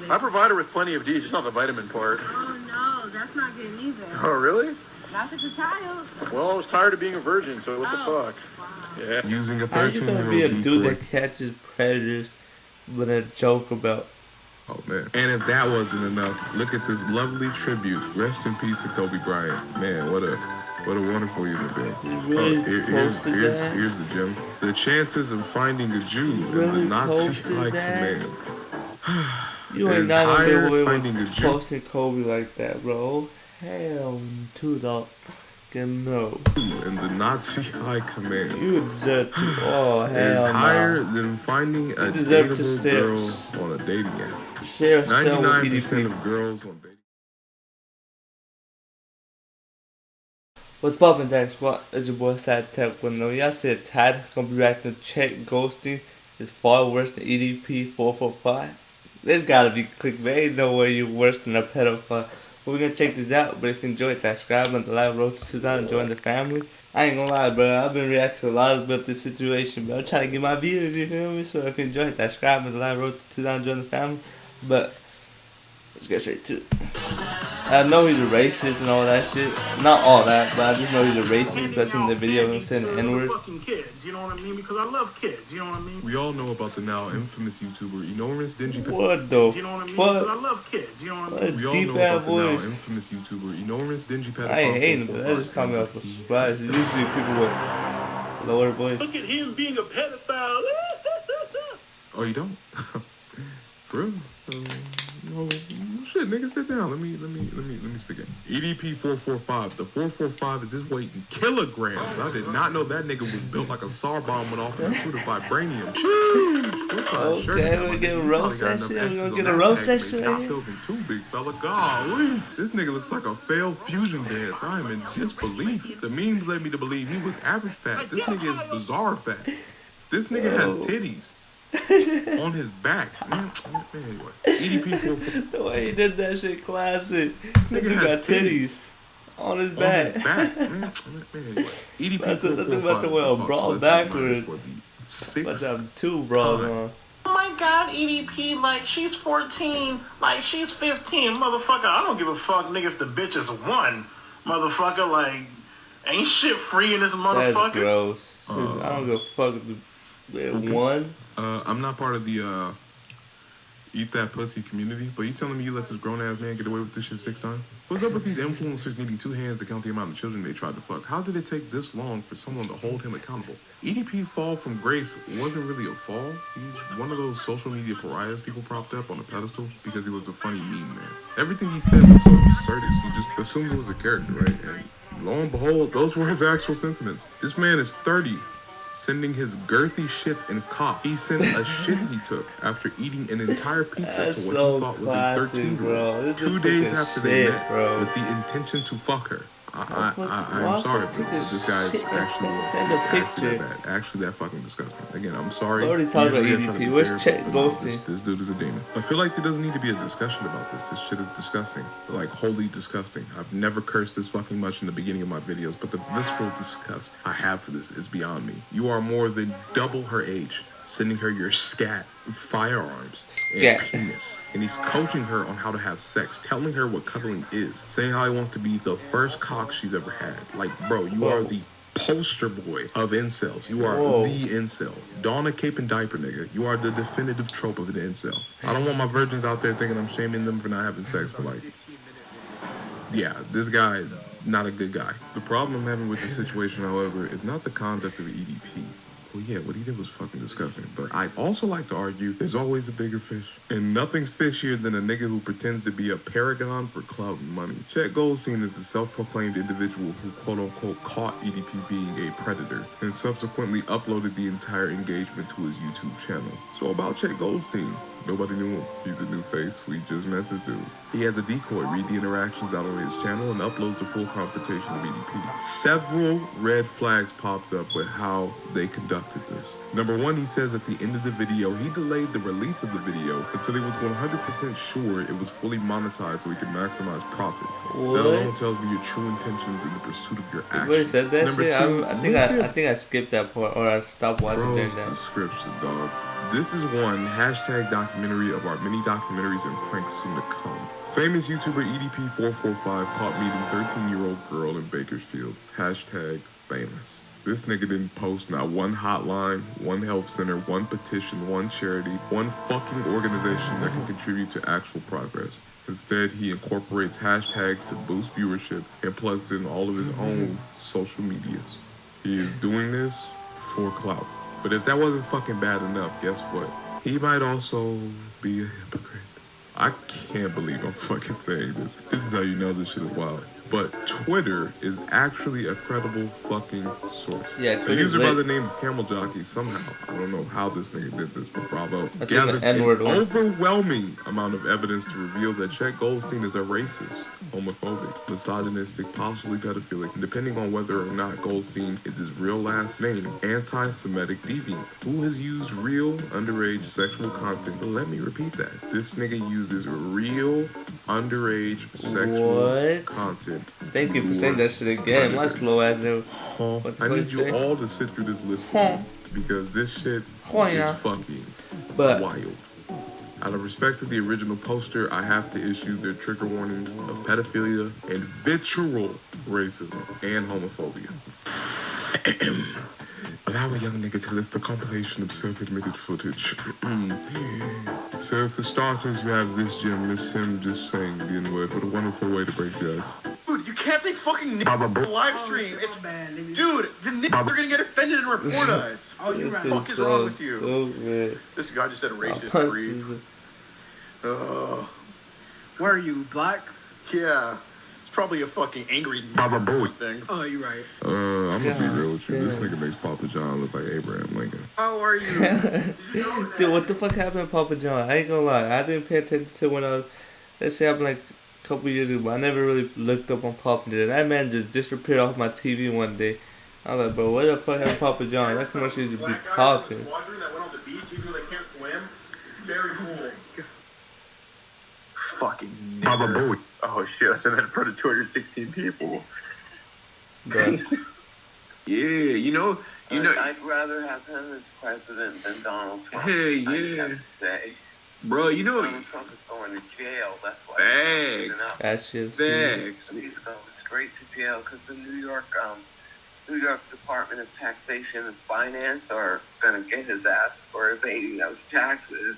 it. I provide her with plenty of D, just not the vitamin part. Oh no, that's not good neither. Oh really? Not if it's a child. Well, I was tired of being a virgin, so what the fuck? Wow. Yeah. Using a How you gonna 13-year-old be a decoy. dude that catches predators with a joke about? Oh man. And if that wasn't enough, look at this lovely tribute. Rest in peace to Kobe Bryant. Man, what a wonderful human being. Really here's that? the gem. The chances of finding a Jew in the Really Nazi posted high that? command. You ain't Is not gonna higher get away finding a with Jew posting Kobe like that, bro. Hell to the fucking no. in the Nazi high command You deserve to. Oh is hell higher no. than finding a deserve to dateable stay- girl on a dating app. Share a cell with 99% EDP. of girls on dating. What's poppin', ATTACKSQUAD? It's your boy SatAttack. Well, y'all said Tad gonna be reacting to Chet Goldstein is far worse than EDP445. This gotta be clickbait. Ain't no way you're worse than a pedophile. We're gonna check this out, but if you enjoyed that, subscribe on the live road to 2000, join the family. I ain't gonna lie, bro. I've been reacting to a lot about this situation, bro. I'm trying to get my views, you feel me? So if you enjoyed that, subscribe on the live road to 2000, join the family. But let's get straight to it. I know he's a racist and all that shit. Not all that, but I just know he's a racist. That's in the video him saying the N-word. Fucking kids, you know what I mean? Because I love kids, you know what I mean? We all know about the now infamous YouTuber, Enormous Dingy Pet. What the You know what I mean? fuck? Because I love kids, you know what I mean? We all Deep know ass about the now voice. infamous YouTuber, Enormous Dingy Pet. I ain't hating, but that just caught me off a surprise. Usually people with lower voice. Look at him being a pedophile. Oh, you don't, bro? No, shit, nigga, sit down. Let me speak it. EDP445. The 445 is his weight in kilograms. I did not know that nigga was built like a SAR bomb went off and shoot a vibranium. What's up, shirt? Okay, we're gonna get a roast session. We're gonna get a roast session. Stop filming too, big fella. Golly, this nigga looks like a failed fusion dance. I am in disbelief. The memes led me to believe he was average fat. This nigga is bizarre fat. This nigga has titties on his back. Man, anyway, EDP445. The way he did that shit, classic. This nigga got titties on his back. Man, anyway, Nothing about to wear a bra backwards. But I'm two bras on. Oh my god, EDP, like, she's 14, like, she's 15. Motherfucker, I don't give a fuck, nigga, if the bitch is 1. Motherfucker, like, ain't shit free in this motherfucker. That's gross. Seriously, I don't give a fuck if the one. I'm not part of the eat that pussy community, but you telling me you let this grown ass man get away with this shit 6 times? What's up with these influencers needing 2 hands to count the amount of children they tried to fuck? How did it take this long for someone to hold him accountable? EDP's fall from grace wasn't really a fall. He's one of those social media pariahs people propped up on a pedestal because he was the funny meme man. Everything he said was so absurd, you just assumed it was a character, right? And lo and behold, those were his actual sentiments. This man is 30. Sending his girthy shits in cock. He sent a shit he took after eating an entire pizza to what he thought was a 13-year-old. 2 days after they met, with the intention to fuck her. I'm sorry, but this guy is actually that bad. Actually that fucking disgusting. Again, I'm sorry. I already talked about EDP. Where's Chet Goldstein? This dude is a demon. I feel like there doesn't need to be a discussion about this. This shit is disgusting. Like, wholly disgusting. I've never cursed this fucking much in the beginning of my videos, but the visceral disgust I have for this is beyond me. You are more than double her age, sending her your scat, firearms, and penis. And he's coaching her on how to have sex, telling her what cuddling is, saying how he wants to be the first cock she's ever had. Like, bro, you are the poster boy of incels. You are the incel. Don a cape and diaper nigga. You are the definitive trope of an incel. I don't want my virgins out there thinking I'm shaming them for not having sex, but like, yeah, this guy, not a good guy. The problem I'm having with the situation, however, is not the conduct of EDP. Well, yeah, what he did was fucking disgusting. But I'd also like to argue there's always a bigger fish. And nothing's fishier than a nigga who pretends to be a paragon for clout and money. Chet Goldstein is the self-proclaimed individual who quote-unquote caught EDP being a predator and subsequently uploaded the entire engagement to his YouTube channel. So about Chet Goldstein, nobody knew him. He's a new face. We just met this dude. He has a decoy, read the interactions out on his channel, and uploads the full confrontation of EDP. Several red flags popped up with how they conducted this. Number 1, he says at the end of the video, he delayed the release of the video until he was 100% sure it was fully monetized so he could maximize profit. What? That alone tells me your true intentions in the pursuit of your actions. Wait, said that Number shit? 2, I think I skipped that part, or I stopped watching Bro's that. description, dog. This is one hashtag documentary of our many documentaries and pranks soon to come. Famous YouTuber EDP445 caught meeting 13-year-old girl in Bakersfield. Hashtag famous. This nigga didn't post not one hotline, one help center, one petition, one charity, one fucking organization that can contribute to actual progress. Instead, he incorporates hashtags to boost viewership and plugs in all of his own social medias. He is doing this for clout. But if that wasn't fucking bad enough, guess what? He might also be a hypocrite. I can't believe I'm fucking saying this. This is how you know this shit is wild. But Twitter is actually a credible fucking source. Yeah, a user by the name of Camel Jockey somehow, I don't know how this nigga did this, but bravo, gathers an overwhelming amount of evidence to reveal that Chet Goldstein is a racist, homophobic, misogynistic, possibly pedophilic, and depending on whether or not Goldstein is his real last name, anti-Semitic deviant, who has used real underage sexual content. But let me repeat that. This nigga uses real underage sexual content. Thank you for saying that shit again. My slow ass never. I need you all to sit through this list for me, because this shit is fucking wild. Out of respect to the original poster, I have to issue their trigger warnings of pedophilia and vitriol racism and homophobia. Allow a young nigga to list the compilation of self-admitted footage. So for starters, you have this Jim, Miss Him just saying the N-word. What a wonderful way to break the ice. Dude, you can't say fucking nigga live stream. It's bad, dude. The niggas are gonna get offended and report us. Oh, you're right. What the fuck is wrong with you? Stupid. This guy just said racist breed. Where are you, black? Yeah. It's probably a fucking angry thing. Oh, you're right. I'm gonna be real with you. This nigga makes Papa John look like Abraham Lincoln. How are you? Dude, what the fuck happened to Papa John? I ain't gonna lie. I didn't pay attention to when I was, let's say, I'm like a couple years ago, but I never really looked up on Papa John. That man just disappeared off my TV one day. I was like, bro, what the fuck happened to Papa John? That commercial used to be popping. That went on the beach, even though they can't swim. It's very cool. Fucking Baba Booey. Oh shit, I said that in front of 216 people. But, yeah, you know. I'd rather have him as president than Donald Trump. Hey, yeah. Bro, you know. Donald Trump is going to jail. That's why. Facts. that shit. Facts. He's going straight to jail because the New York Department of Taxation and Finance are going to get his ass for evading those taxes.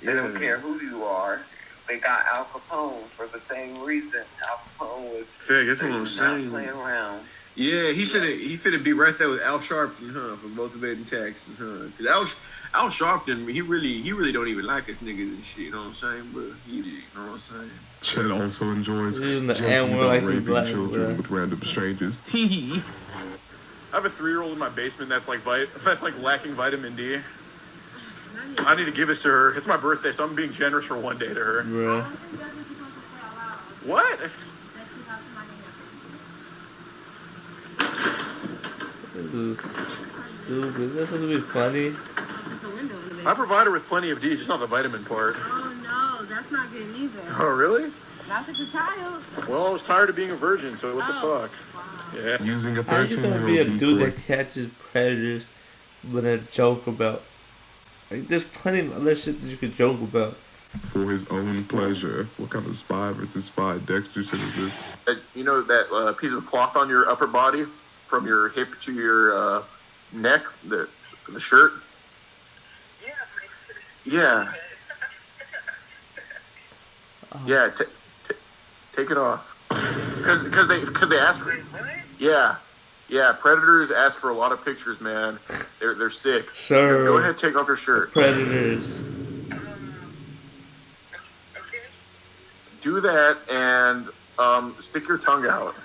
They don't care who you are. They got Al Capone for the same reason. Al Capone was that's what I'm saying. Not playing around. Yeah, he finna be right there with Al Sharpton, for both evading taxes, Cause Al Sharpton, he really don't even like his niggas and shit. You know what I'm saying? But you know what I'm saying. Chet also enjoys joking about like raping black, children with random strangers. Tee. I have a 3-year-old in my basement that's like lacking vitamin D. I need to give this to her. It's my birthday, so I'm being generous for one day to her. Bro. What? This is stupid. That's supposed to be funny. I provide her with plenty of D, just not the vitamin part. Oh, no. That's not good either. Oh, really? Not if it's a child. Well, I was tired of being a virgin, so what the fuck? Wow. Yeah. Using a How you gonna 13-year-old be a dude decoy. that catches predators with a joke about? Like, there's plenty of other shit that you could joke about. For his own pleasure. What kind of spy versus spy Dexter shit is this? You know that piece of cloth on your upper body, from your hip to your neck, the shirt? Yeah. Yeah, take it off. Because they ask for it. Yeah, predators ask for a lot of pictures, man. They're sick. Sure. Go ahead, take off your shirt. Predators. Do that and stick your tongue out.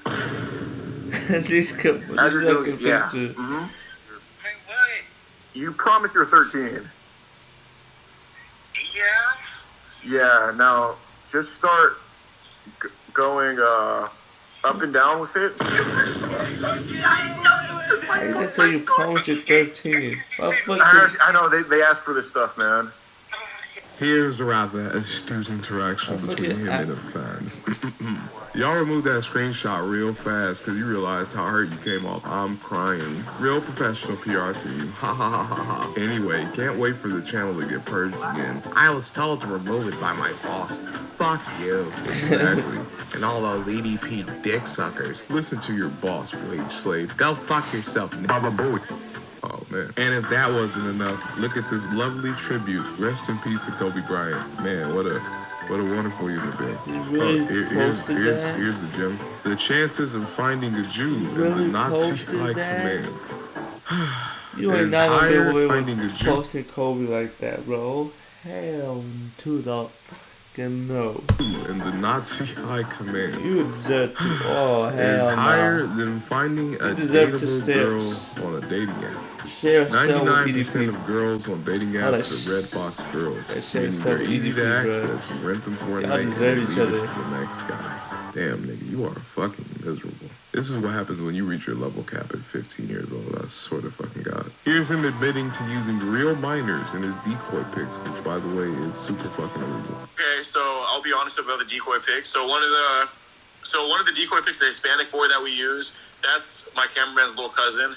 These couple. As you're doing it, yeah. Mm-hmm. You promise you're 13. Yeah, now just start going up and down with it. I just say you promised you're 13. I know, they ask for this stuff, man. Here's a rather astute interaction between him and a fan. Y'all removed that screenshot real fast because you realized how hurt you came off. I'm crying. Real professional PR team. Ha ha ha ha ha. Anyway, can't wait for the channel to get purged again. I was told to remove it by my boss. Fuck you. Exactly. And all those EDP dick suckers. Listen to your boss, wage slave. Go fuck yourself, Baba Booey. Oh man. And if that wasn't enough, look at this lovely tribute. Rest in peace to Kobe Bryant. Man, what a wonderful human being. Really Here's the gem. The chances of finding a Jew in the Nazi high command. You ain't not gonna get away finding a with Jew posting Kobe like that, bro. Hell to the fucking no. in the Nazi high command. You deserve to. Oh, hell is higher than finding a deserve to dateable stay- girl on a dating app. Share cell with 99% EDP. of girls on dating I like apps are red box girls. that share Meaning cell they're with easy to EDP, bro. access. You rent them for a Y'all night and deserve then each leave it other. for the next guy. Damn, nigga, you are fucking miserable. This is what happens when you reach your level cap at 15 years old. I swear to fucking God. Here's him admitting to using real minors in his decoy pics, which, by the way, is super fucking illegal. Okay, so I'll be honest about the decoy pics. So one of the decoy pics, the Hispanic boy that we use, that's my cameraman's little cousin.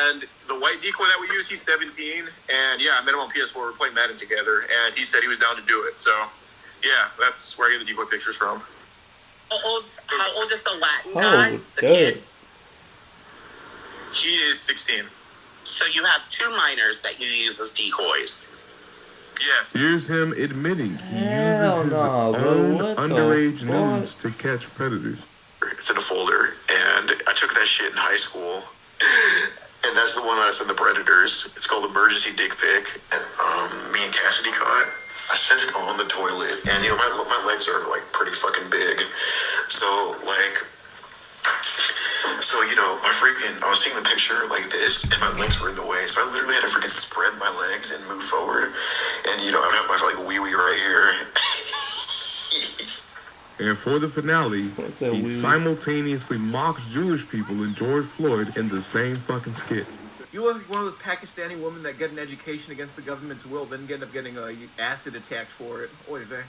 And the white decoy that we use, he's 17. And yeah, I met him on PS4. We're playing Madden together. And he said he was down to do it. So yeah, that's where I get the decoy pictures from. How old is the Latin guy? Oh, The good. kid? He is 16. So you have two minors that you use as decoys. Yes. Here's him admitting he Hell uses his nah, bro. own What the underage fuck? nudes to catch predators. It's in a folder, and I took that shit in high school, and that's the one that's in the Predators. It's called Emergency Dick Pic, and me and Cassidy caught. I sent it on the toilet, and you know my legs are like pretty fucking big, so you know I was taking the picture like this, and my legs were in the way, so I literally had to freaking spread my legs and move forward, and you know I would have my like wee wee right here. And for the finale, What's that he weird? simultaneously mocks Jewish people and George Floyd in the same fucking skit. You look like one of those Pakistani women that get an education against the government's will, then end up getting acid attacked for it. Oy vey.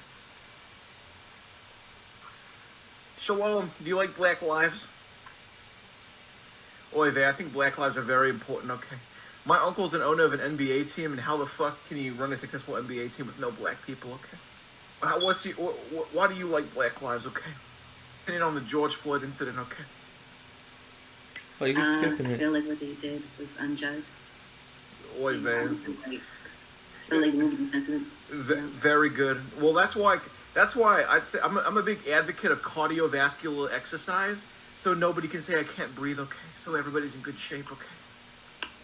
Shalom, do you like Black Lives? Oy vey, I think Black Lives are very important, okay. My uncle's an owner of an NBA team, and how the fuck can you run a successful NBA team with no black people, okay? Why do you like Black Lives, okay? Opinion on the George Floyd incident, okay? Oh, you keep skipping I it. feel like what they did was unjust. Oy vey. I feel like moving insensitive. Very good. Well, that's why I'd say I'm a big advocate of cardiovascular exercise, so nobody can say I can't breathe, okay? So everybody's in good shape, okay?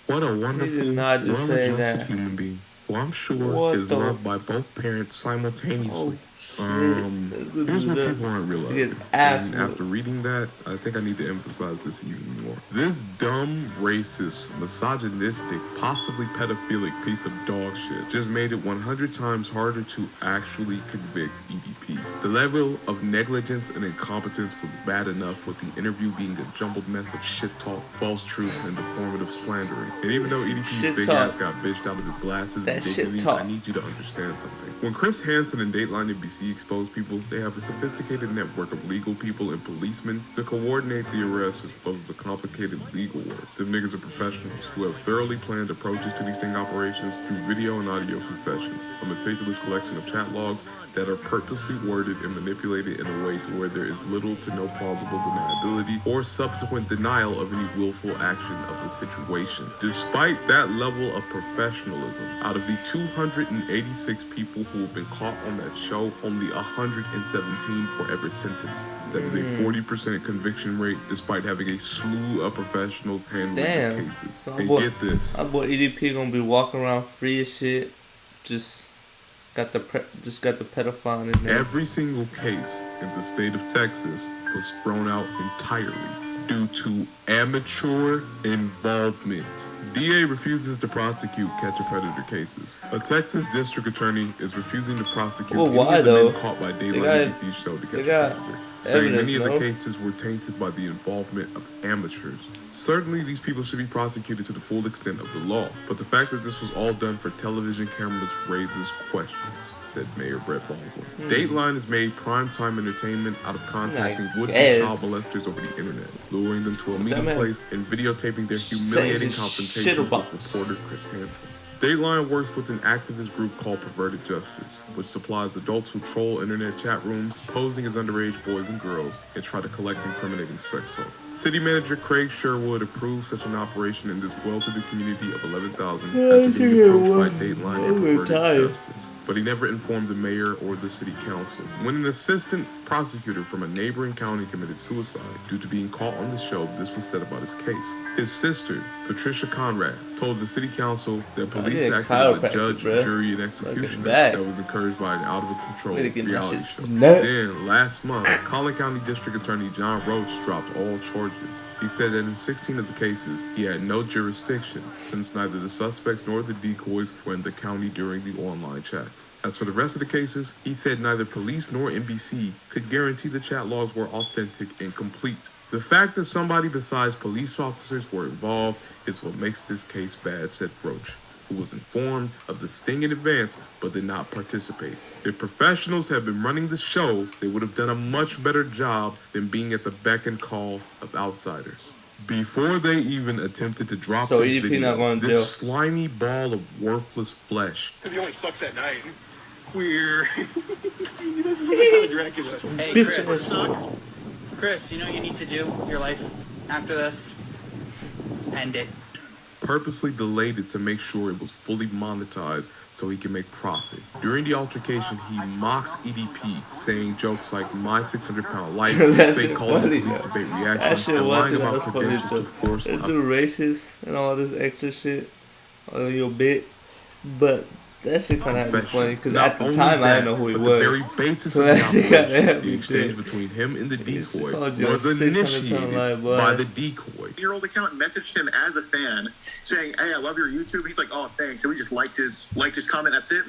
What a He wonderful, did not just say well-adjusted that. human being, who I'm sure What is the loved by both parents simultaneously. shit. Here's what The- people aren't He realizing. is And absolute. after reading that, I think I need to emphasize this even more. This dumb, racist, misogynistic, possibly pedophilic piece of dog shit just made it 100 times harder to actually convict EDP. The level of negligence and incompetence was bad enough with the interview being a jumbled mess of shit talk, false truths, and deformative slandering. And even though EDP's Shit big talk. ass got bitched out of his glasses That and shit dignity, talk. I need you to understand something. When Chris Hansen and Dateline NBC expose people, they have a sophisticated network of legal people and policemen to coordinate the arrests as well as the complicated legal work. Them niggas are professionals who have thoroughly planned approaches to these sting operations through video and audio confessions, a meticulous collection of chat logs that are purposely worded and manipulated in a way to where there is little to no plausible deniability or subsequent denial of any willful action of the situation. Despite that level of professionalism, out of the 286 people who have been caught on that show, only 117 were ever sentenced. That is a 40% conviction rate, despite having a slew of professionals handling the Damn. cases. So And get this. My boy EDP gonna be walking around free as shit. Just got the pedophile in his name. Every single case in the state of Texas was thrown out entirely due to amateur involvement. DA refuses to prosecute catch a predator cases. A Texas district attorney is refusing to prosecute Well, any why, of the though? men caught by They Daylight got- ABC show to catch they a got- predator. saying many of the evidence, cases were tainted by the involvement of amateurs. Certainly, these people should be prosecuted to the full extent of the law, but the fact that this was all done for television cameras raises questions, said Mayor Brett Baldwin. Dateline has made primetime entertainment out of contacting would-be child molesters over the internet, luring them to a meeting place and videotaping their humiliating confrontation with reporter Chris Hansen. Dateline works with an activist group called Perverted Justice, which supplies adults who troll internet chat rooms, posing as underage boys and girls, and try to collect incriminating sex talk. City Manager Craig Sherwood approved such an operation in this well-to-do community of 11,000 after being approached by Dateline and Perverted Justice, but he never informed the mayor or the city council. When an assistant prosecutor from a neighboring county committed suicide due to being caught on the show, this was said about his case. His sister, Patricia Conrad, told the city council that police acted like a judge, jury, and executioner that was encouraged by an out-of-control reality show. Then, last month, Collin County District Attorney John Roach dropped all charges. He said that in 16 of the cases, he had no jurisdiction, since neither the suspects nor the decoys were in the county during the online chats. As for the rest of the cases, he said neither police nor NBC could guarantee the chat logs were authentic and complete. The fact that somebody besides police officers were involved is what makes this case bad, said Roach, who was informed of the sting in advance but did not participate. If professionals had been running the show, they would have done a much better job than being at the beck and call of outsiders. Before they even attempted to drop this video, this slimy ball of worthless flesh. He only sucks at night. Queer. He doesn't look like Dracula. Hey, Chris. Chris, you know what you need to do with your life after this? End it. Purposely delayed it to make sure it was fully monetized so he can make profit. During the altercation, he mocks EDP, saying jokes like "my 600-pound life," fake calling the police debate reactions, and lying about credentials to force it's too racist and all this extra shit on your bit, but that shit kind of had me funny because at the time I didn't know who he was. The very basis of the operation, the exchange between him and the decoy, was initiated by the decoy. Year-old account messaged him as a fan, saying, "Hey, I love your YouTube." He's like, "Oh, thanks." So we just liked his comment. That's it.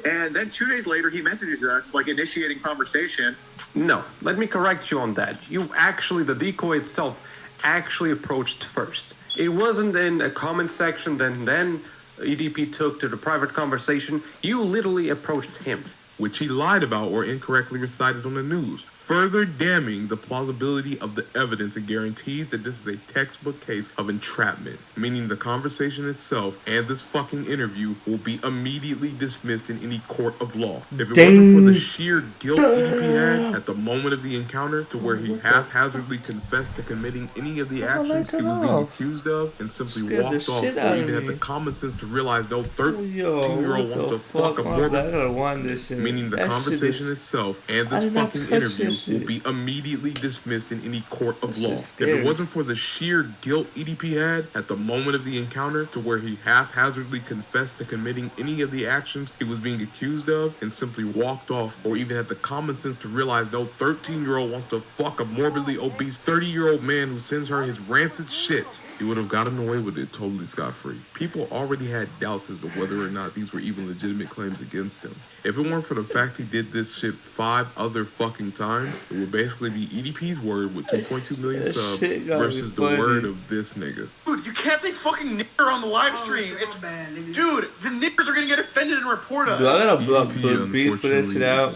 And then 2 days later, he messages us, like initiating conversation. No, let me correct you on that. The decoy itself actually approached first. It wasn't in a comment section, then EDP took to the private conversation. You literally approached him, which he lied about or incorrectly recited on the news, further damning the plausibility of the evidence and guarantees that this is a textbook case of entrapment, meaning the conversation itself and this fucking interview will be immediately dismissed in any court of law. If it wasn't for the sheer guilt EDP had at the moment of the encounter, to where he haphazardly confessed to committing any of the actions he was being accused of and simply walked off, or even had the common sense to realize no 13-year-old wants to fuck a morbid, meaning the conversation itself and this fucking interview will be immediately dismissed in any court of law. If it wasn't for the sheer guilt EDP had at the moment of the encounter, to where he haphazardly confessed to committing any of the actions he was being accused of and simply walked off, or even had the common sense to realize no 13-year-old wants to fuck a morbidly obese 30-year-old man who sends her his rancid shit, he would have gotten away with it totally scot-free. People already had doubts as to whether or not these were even legitimate claims against him. If it weren't for the fact he did this shit 5 other fucking times, it would basically be EDP's word with 2.2 million subs versus the word of this nigga. Dude, you can't say fucking nigger on the live stream. It's bad, nigga. Dude, the niggers are gonna get offended and report us. Dude, I gotta beat for that shit out.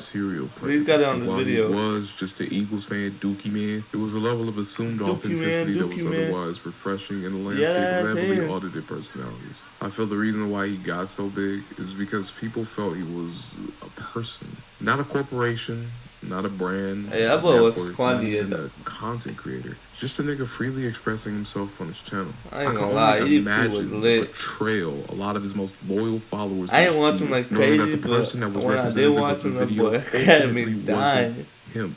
Please got it on the video. He was just an Eagles fan, Dookie man. It was a level of assumed authenticity that was otherwise refreshing in the landscape of heavily audited personalities. I feel the reason why he got so big is because people felt he was a person, not a corporation, not a brand. Hey, that boy was funny as a content creator. Just a nigga freely expressing himself on his channel. I ain't gonna lie, can imagine the betrayal a lot of his most loyal followers. I ain't watch him like crazy, that the person that was when I did watch him, that boy had me dying. Him.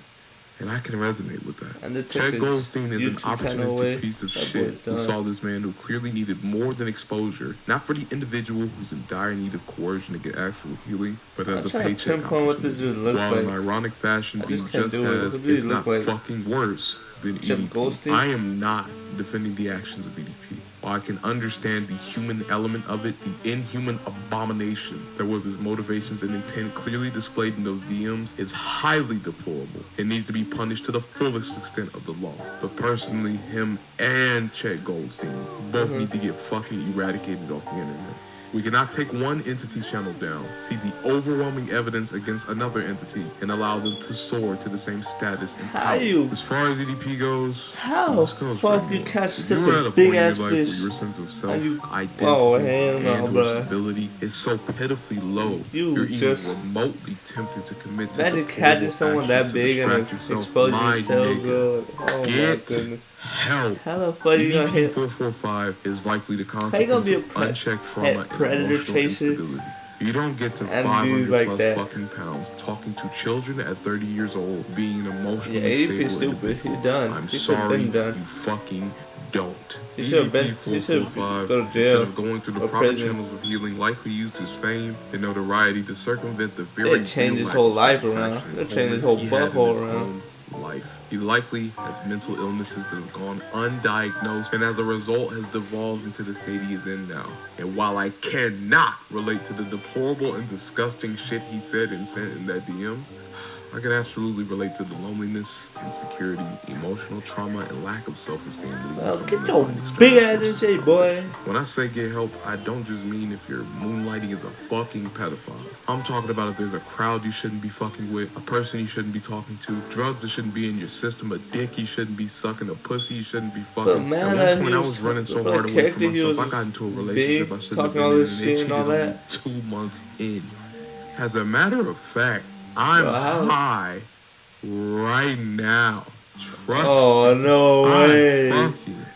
And I can resonate with that. Chet Goldstein is an opportunistic piece of shit who saw this man who clearly needed more than exposure, not for the individual who's in dire need of coercion to get actual healing, but as a paycheck opportunity, while in ironic fashion being just as, if not fucking worse, than EDP. I am not defending the actions of EDP. While I can understand the human element of it, the inhuman abomination that was his motivations and intent clearly displayed in those DMs is highly deplorable. It needs to be punished to the fullest extent of the law. But personally, him and Chet Goldstein both need to get fucking eradicated off the internet. We cannot take one entity's channel down, see the overwhelming evidence against another entity, and allow them to soar to the same status and power. As far as EDP goes, this goes for fuck you anyone. catch If such you were a at a big point in ass your life where fish? your sense of self, hell identity, no, and or bruh. stability is so pitifully low, You you're just even remotely tempted to commit to imagine the catching horrible someone action that to big and distract yourself. expose My yourself, nigga, good. Oh my get goodness. help. How the fuck you gonna hit? EDP445 is likely the How you gonna consequence be a of unchecked trauma and predator emotional chaser instability. You don't get to and 500 be like plus that? fucking pounds talking to children at 30 years old, being an emotionally Yeah, EDP stable stupid. individual. He done. I'm He should've sorry, been done. you fucking don't. He should've been. He should've EDP445, go to instead jail of going through the or proper prison. channels of healing, likely used his fame and notoriety to circumvent the very They changed real his whole lack of life around. satisfaction They and changed his wholeness whole he had in butthole his around. own life. He likely has mental illnesses that have gone undiagnosed and as a result has devolved into the state he is in now. And while I cannot relate to the deplorable and disgusting shit he said and sent in that DM, I can absolutely relate to the loneliness, insecurity, emotional trauma, and lack of self-esteem. Well, get your big ass in shape, boy. When I say get help, I don't just mean if you're moonlighting as a fucking pedophile. I'm talking about if there's a crowd you shouldn't be fucking with, a person you shouldn't be talking to, drugs that shouldn't be in your system, a dick you shouldn't be sucking, a pussy you shouldn't be fucking. But man, At one point, I was running so hard away from myself, I got into a relationship I shouldn't have talking all been in, this and shit they and all cheated on me that. 2 months in. As a matter of fact, I'm high right now. Trust Oh, me. no way. I'm fucking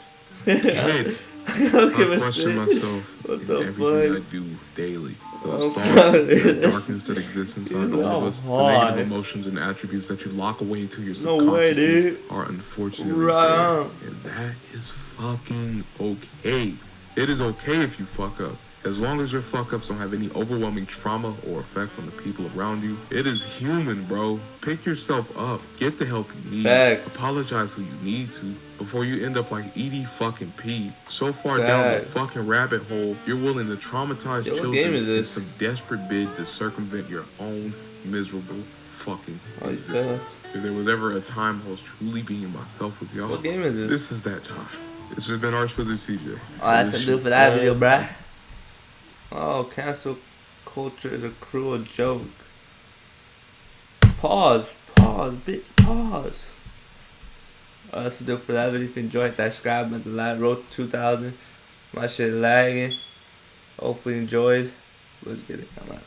dead. I question myself in everything I do daily. Those thoughts, that darkness that exists inside all of us, the negative emotions and attributes that you lock away into your subconsciousness are unfortunately there. And that is fucking okay. It is okay if you fuck up. As long as your fuck-ups don't have any overwhelming trauma or effect on the people around you, it is human, bro. Pick yourself up. Get the help you need. Apologize who you need to before you end up like ED so far down the fucking rabbit hole, you're willing to traumatize children in some desperate bid to circumvent your own miserable fucking existence. If there was ever a time I was truly being myself with y'all, what game is this? This is that time. This has been ArchVisit CJ. Oh, that's a do for that video, bruh. Oh, cancel culture is a cruel joke. Pause, bitch, pause. That's a do for that video. If you enjoyed that, subscribe and the live road to 2,000. My shit lagging. Hopefully enjoyed. Let's get it. I'm out.